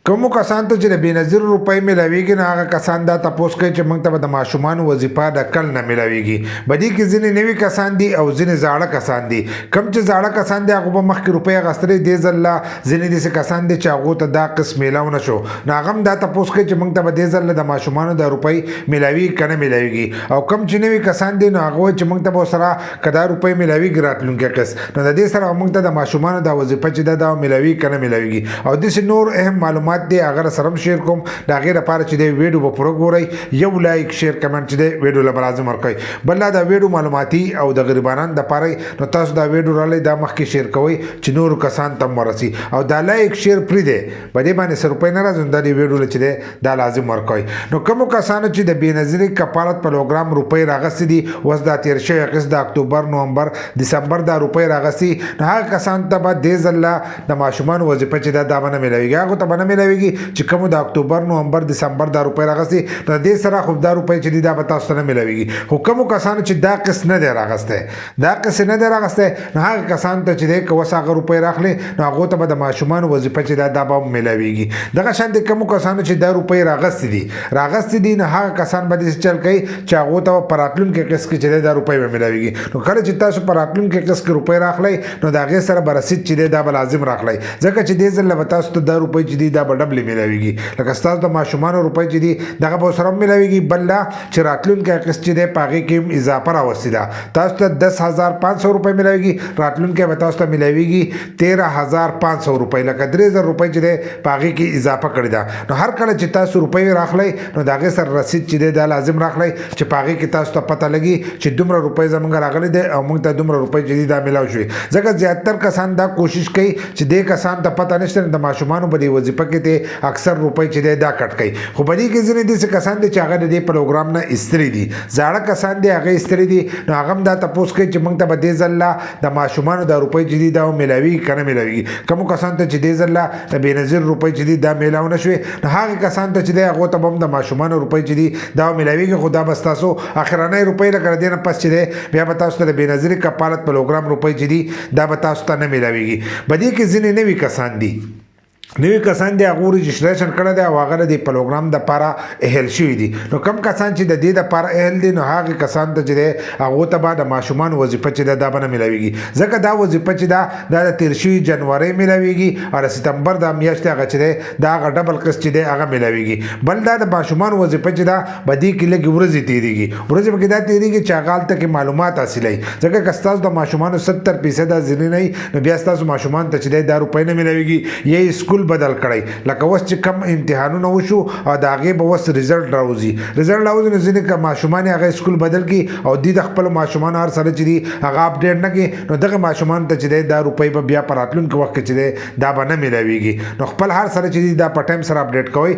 کومو کسان ته چې د بېنظیر روپۍ میلاویږي نو هغه کسان دا تپوس کوي چې موږ ته به د ماشومانو وظیفه د کل نه میلاویږي. په دې کې ځینې نوي کسان دي او ځینې زاړه کسان دي. کوم چې زاړه کسان دي هغو به مخکې روپۍ اخیستلې دې ځل لا ځینې داسې کسان دي چې هغو ته دا قسط میلاو نه شو نو هغه هم دا تپوس کوي چې موږ ته به دې ځل د ماشومانو د روپۍ میلاویږي که نه میلاویږي. او کوم چې نوي کسان دي نو هغه وایي چې موږ ته به ورسره که دا روپۍ میلاویږي راتلونکی قسط نو د دې سره موږ ته د ماشومانو دا وظیفه چې ده دا میلاویږي که نه میلاویږي. او داسې نور اهم معلومات دي هغه سره شیر کوم د هغې لپاره چې د ویډیو به پوره ګورئ یو لایک شیر کمنټ چې دی ویډیو له لازم ورکوئ. بل دا د ویډیو معلوماتي او د غریبانان دپاره نو تاسو دا ویډیو رالی دا مخکې شیر کوئ چې نورو کسان ته هم ورسي. او دا لایک شیر پرې دی په دې باندې څه روپۍ نه راځي نو دا د ویډیو چې دی دا لازم ورکوئ. نو کومو کسانو چې د بېنظیري کفالت پروګرام روپۍ راغستې دي اوس دا تېر شوی قسط د اکتوبر نومبر دسمبر دا روپۍ راغستې نو هغه کسانو ته به دې ځله د ماشومانو وظیفه چې دا به نه میلاویږي هغو ته به نه میلاویږي چې کومو د اکتوبر نومبر دسمبر دا روپۍ راغستې نو دې سره خو دا روپۍ چې دي دا به تاسو ته نه میلاویږي. خو کومو کسانو چې دا قسط نه دی راغستی دا قسط نه دی راغستی نو هغه کسانو ته چې دی که اوس هغه روپۍ راخلي نو هغو ته به د ماشومانو وظیفه چې دا به هم میلاویږي. دغه شانتې کومو کسانو چې دا روپۍ راغستې دي نو هغه کسان به داسې چل کوي چې هغو ته په راتلونکي قسط کې چې دی دا روپۍ به میلاویږي. نو کله چې تاسو په راتلونکي قسط کې روپۍ راخلئ نو د هغې سره به رسید چې دی دا به لازم راخلئ ځکه چې دې ځل به تاسو ته دا روپۍ چې دي دا به ډبلې میلاویږي. لکه ستاسو د ماشومانو روپۍ چې دي دغه به ورسره هم میلاویږي. بل دا چې راتلونکی قسط چې دی په هغې کې هم اضافه راوستې ده تاسو ته 10,500 روپۍ میلاویږي راتلونکی به تاسو ته میلاویږي 13,500 روپۍ لکه 3,000 روپۍ چې دی په هغې کې اضافه کړې ده. نو هر کله چې تاسو روپۍ راخلئ نو د هغې سره رسید چې دی دا لازم راخلئ چې په هغې کې تاسو ته پته لګي چې دومره روپۍ زموږ راغلی دی او موږ ته دومره روپۍ چې دي دا میلاو شوې. ځکه زیاتر کسان دا کوشش کوي چې دې کسان ته پته نشته د ماشومانو په دې وظیفه کې دی اکثر روپۍ چې دی دا کټ کوي. خو په دې کې ځینې داسې کسان دي چې هغه د دې پروګرام نه ایستلي دي زاړه کسان دي هغه ایستلي دي نو هغه هم دا تپوس کوي چې موږ ته به دې ځل د ماشومانو دا روپۍ چې دي دا میلاویږي که نه میلاویږي. کومو کسانو ته چې دې ځل د بېنظیر روپۍ چې دي دا میلاو نه شوې نو هغې کسانو ته چې دی هغو ته به هم د ماشومانو روپۍ چې دي دا میلاویږي خو دا به ستاسو اخرنۍ روپۍ لکه د دې نه پس چې دی بیا به تاسو ته د بېنظیري کفالت پروګرام روپۍ چې دي دا به تاسو ته نه میلاویږي. په دې کې ځینې نوي کسان دي نوی کسان دی هغو رجسټریشن کړی دی او هغه د پروګرام دپاره اهل شوي دي. نو کم کسان چې د دې دپاره اهل دي نو هغې کسانو ته چې دی هغو ته به د ماشومانو وظیفه چې ده دا به نه میلاویږي ځکه دا وظیفه چې ده دا د تېر شوي جنورۍ میلاویږي او د ستمبر دا میاشت هغه چې دی دا هغه ډبل قسط چې دی هغه میلاویږي. بل دا د ماشومانو وظیفه چې ده په دې کې لږې ورځې تېرېږي ورځې پکې دا تېرېږي چې هغه هلته کې معلومات حاصلوي ځکه که ستاسو د ماشومانو 70% ځینې نه وي نو بیا ستاسو ماشومانو ته چې دی دا روپۍ نه میلاویږي یا سکول بدل کړی لکه اوس چې کم امتحانونه وشو او د هغې به اوس رزلټ راوځي نو ځینې ماشومان یې هغه سکول بدل کړي او دوی د خپلو ماشومانو هر سره چې دي هغه اپډیټ نه کړي نو دغه ماشومانو ته چې دی دا روپۍ به بیا په راتلونکي وخت کې چې دی دا به نه میلاویږي. نو خپل هر سره چې دي دا په ټایم سره اپډیټ کوئ.